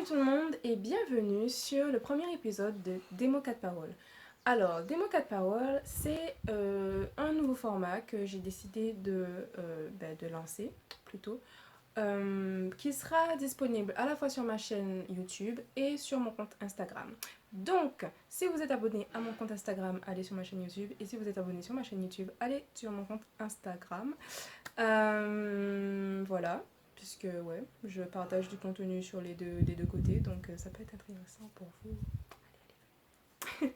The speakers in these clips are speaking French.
Salut tout le monde et bienvenue sur le premier épisode de Démo 4 paroles. Alors, Démo 4 paroles, c'est un nouveau format que j'ai décidé de lancer, plutôt, qui sera disponible à la fois sur ma chaîne YouTube et sur mon compte Instagram. Donc, si vous êtes abonné à mon compte Instagram, allez sur ma chaîne YouTube. Et si vous êtes abonné sur ma chaîne YouTube, allez sur mon compte Instagram. Voilà, puisque ouais, je partage du contenu sur des deux côtés, donc ça peut être intéressant pour vous.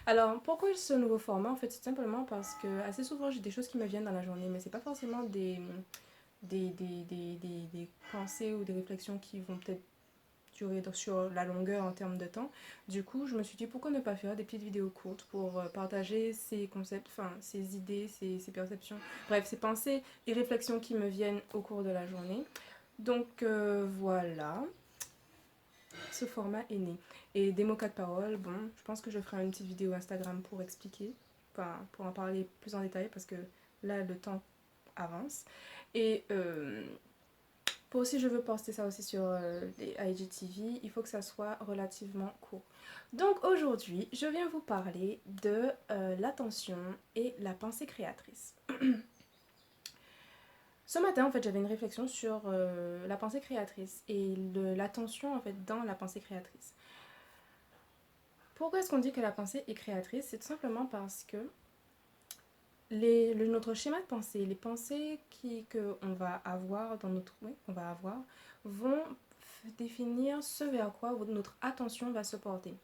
Alors, pourquoi ce nouveau format? En fait, c'est simplement parce que assez souvent j'ai des choses qui me viennent dans la journée, mais c'est pas forcément des pensées ou des réflexions qui vont peut-être durer sur la longueur en termes de temps. Du coup, je me suis dit pourquoi ne pas faire des petites vidéos courtes pour partager ces concepts, enfin ces idées, ces perceptions, bref, ces pensées et réflexions qui me viennent au cours de la journée. Donc voilà, ce format est né. Et des mots quatre paroles, bon, je pense que je ferai une petite vidéo Instagram pour expliquer, enfin pour en parler plus en détail parce que là le temps avance. Et pour aussi, je veux poster ça aussi sur les IGTV, il faut que ça soit relativement court. Donc aujourd'hui, je viens vous parler de l'attention et la pensée créatrice. Ce matin, en fait, j'avais une réflexion sur la pensée créatrice et l'attention, en fait, dans la pensée créatrice. Pourquoi est-ce qu'on dit que la pensée est créatrice? C'est tout simplement parce que notre schéma de pensée, les pensées qu'on va avoir dans notre, oui, qu'on va avoir, vont définir ce vers quoi notre attention va se porter.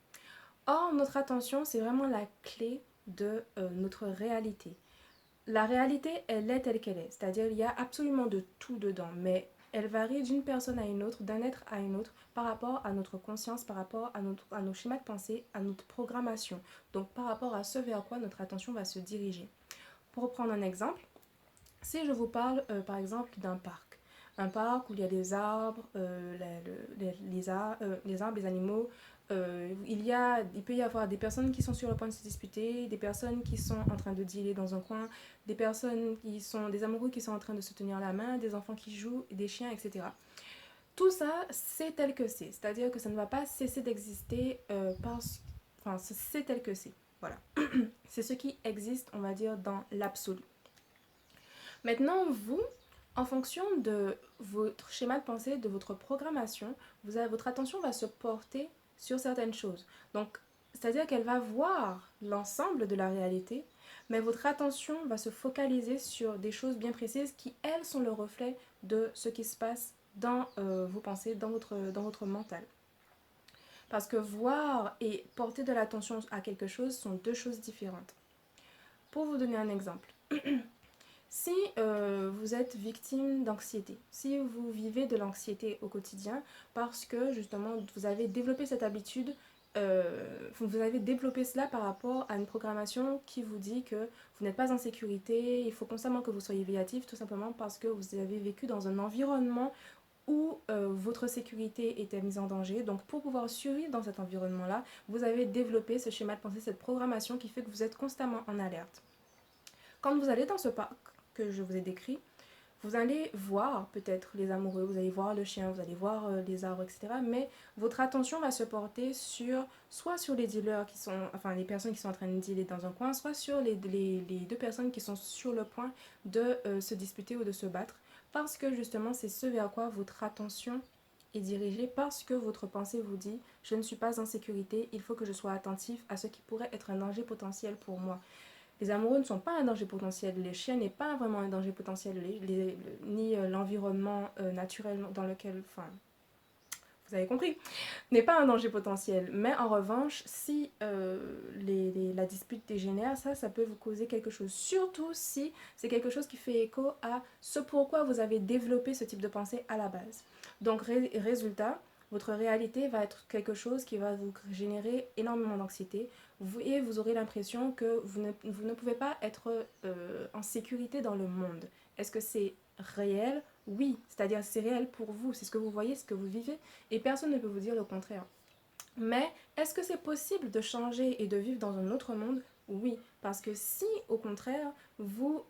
Or, notre attention, c'est vraiment la clé de notre réalité. La réalité, elle est telle qu'elle est. C'est-à-dire, il y a absolument de tout dedans, mais elle varie d'une personne à une autre, d'un être à une autre, par rapport à notre conscience, par rapport à nos schémas de pensée, à notre programmation. Donc, par rapport à ce vers quoi notre attention va se diriger. Pour prendre un exemple, si je vous parle par exemple d'un parc, un parc où il y a des arbres, les arbres, les animaux, il peut y avoir des personnes qui sont sur le point de se disputer, des personnes qui sont en train de dealer dans un coin, des personnes qui sont des amoureux qui sont en train de se tenir la main, des enfants qui jouent, des chiens, etc. Tout ça, c'est tel que c'est-à-dire que ça ne va pas cesser d'exister enfin, c'est tel que c'est. Voilà. C'est ce qui existe, on va dire, dans l'absolu. Maintenant, vous, en fonction de votre schéma de pensée, de votre programmation, votre attention va se porter sur certaines choses. Donc, c'est-à-dire qu'elle va voir l'ensemble de la réalité, mais votre attention va se focaliser sur des choses bien précises qui, elles, sont le reflet de ce qui se passe dans vos pensées, dans votre mental. Parce que voir et porter de l'attention à quelque chose sont deux choses différentes. Pour vous donner un exemple, si vous êtes victime d'anxiété, si vous vivez de l'anxiété au quotidien parce que justement vous avez développé cette habitude, vous avez développé cela par rapport à une programmation qui vous dit que vous n'êtes pas en sécurité, il faut constamment que vous soyez végatif tout simplement parce que vous avez vécu dans un environnement où votre sécurité était mise en danger. Donc pour pouvoir survivre dans cet environnement-là, vous avez développé ce schéma de pensée, cette programmation qui fait que vous êtes constamment en alerte. Quand vous allez dans ce parc que je vous ai décrit, vous allez voir peut-être les amoureux, vous allez voir le chien, vous allez voir les arbres, etc. Mais votre attention va se porter soit sur les dealers qui sont, enfin les personnes qui sont en train de dealer dans un coin, soit sur les deux personnes qui sont sur le point de se disputer ou de se battre. Parce que justement, c'est ce vers quoi votre attention est dirigée, parce que votre pensée vous dit, je ne suis pas en sécurité, il faut que je sois attentif à ce qui pourrait être un danger potentiel pour moi. Les amoureux ne sont pas un danger potentiel, les chiens n'est pas vraiment un danger potentiel, ni l'environnement naturel dans lequel, enfin, vous avez compris, n'est pas un danger potentiel. Mais en revanche, si la dispute dégénère, ça peut vous causer quelque chose. Surtout si c'est quelque chose qui fait écho à ce pourquoi vous avez développé ce type de pensée à la base. Donc, résultat, votre réalité va être quelque chose qui va vous générer énormément d'anxiété et vous aurez l'impression que vous ne pouvez pas être en sécurité dans le monde. Est-ce que c'est réel? Oui, c'est-à-dire c'est réel pour vous, c'est ce que vous voyez, ce que vous vivez, et personne ne peut vous dire le contraire. Mais est-ce que c'est possible de changer et de vivre dans un autre monde? Oui, parce que si au contraire vous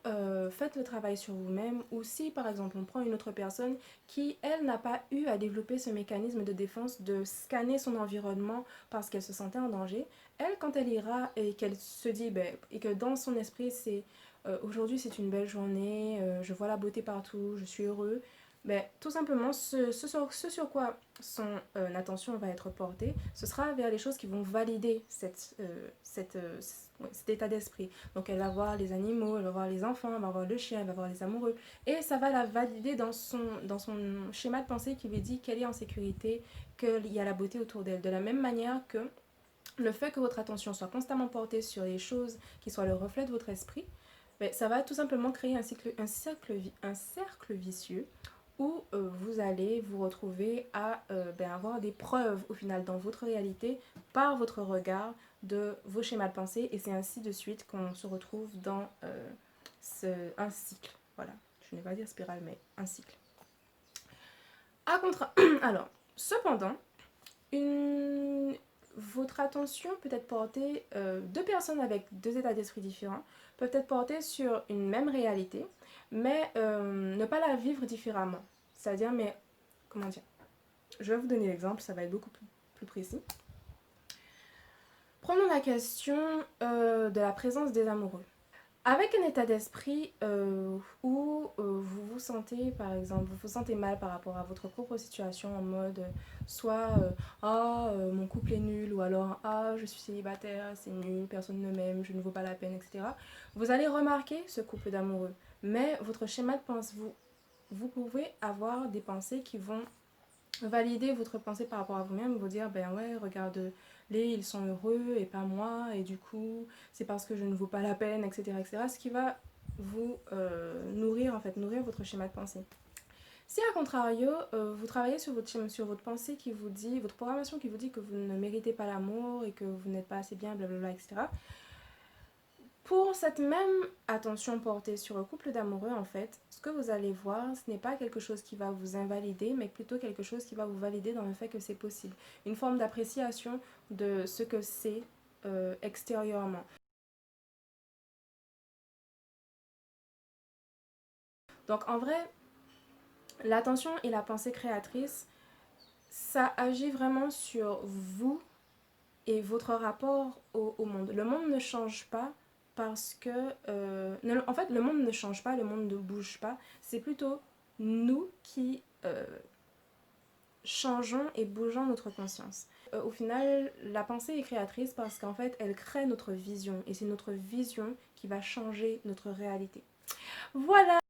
faites le travail sur vous-même, ou si par exemple on prend une autre personne qui elle n'a pas eu à développer ce mécanisme de défense de scanner son environnement parce qu'elle se sentait en danger, elle quand elle ira et qu'elle se dit et que dans son esprit c'est aujourd'hui c'est une belle journée, je vois la beauté partout, je suis heureux, tout simplement ce sur quoi son attention va être portée, ce sera vers les choses qui vont valider cet état d'esprit. Donc elle va voir les animaux, elle va voir les enfants, elle va voir le chien, elle va voir les amoureux. Et ça va la valider dans son schéma de pensée qui lui dit qu'elle est en sécurité, qu'il y a la beauté autour d'elle. De la même manière que le fait que votre attention soit constamment portée sur les choses qui soient le reflet de votre esprit, ça va tout simplement créer un cercle vicieux où vous allez vous retrouver à avoir des preuves au final dans votre réalité par votre regard de vos schémas de pensée, et c'est ainsi de suite qu'on se retrouve dans un cycle. Voilà, je n'ai pas dire spirale mais un cycle. Alors, cependant, votre attention peut être portée, deux personnes avec deux états d'esprit différents peuvent être portées sur une même réalité, mais ne pas la vivre différemment. C'est-à-dire, comment dire, je vais vous donner l'exemple, ça va être beaucoup plus précis. Prenons la question de la présence des amoureux. Avec un état d'esprit où vous vous sentez, par exemple, vous vous sentez mal par rapport à votre propre situation, en mode soit mon couple est nul, ou alors je suis célibataire, c'est nul, personne ne m'aime, je ne vaux pas la peine, etc. Vous allez remarquer ce couple d'amoureux, mais votre schéma de pensée, vous pouvez avoir des pensées qui vont valider votre pensée par rapport à vous-même, vous dire ouais, regarde les, ils sont heureux et pas moi, et du coup c'est parce que je ne vaux pas la peine, etc., etc., ce qui va vous nourrir votre schéma de pensée. Si à contrario vous travaillez sur votre pensée qui vous dit, votre programmation qui vous dit que vous ne méritez pas l'amour et que vous n'êtes pas assez bien, blablabla, etc., pour cette même attention portée sur le couple d'amoureux, en fait, ce que vous allez voir, ce n'est pas quelque chose qui va vous invalider, mais plutôt quelque chose qui va vous valider dans le fait que c'est possible. Une forme d'appréciation de ce que c'est extérieurement. Donc en vrai, l'attention et la pensée créatrice, ça agit vraiment sur vous et votre rapport au monde. Le monde ne change pas parce que... en fait, le monde ne change pas, le monde ne bouge pas. C'est plutôt nous qui changeons et bougeons notre conscience. Au final, la pensée est créatrice parce qu'en fait, elle crée notre vision. Et c'est notre vision qui va changer notre réalité. Voilà!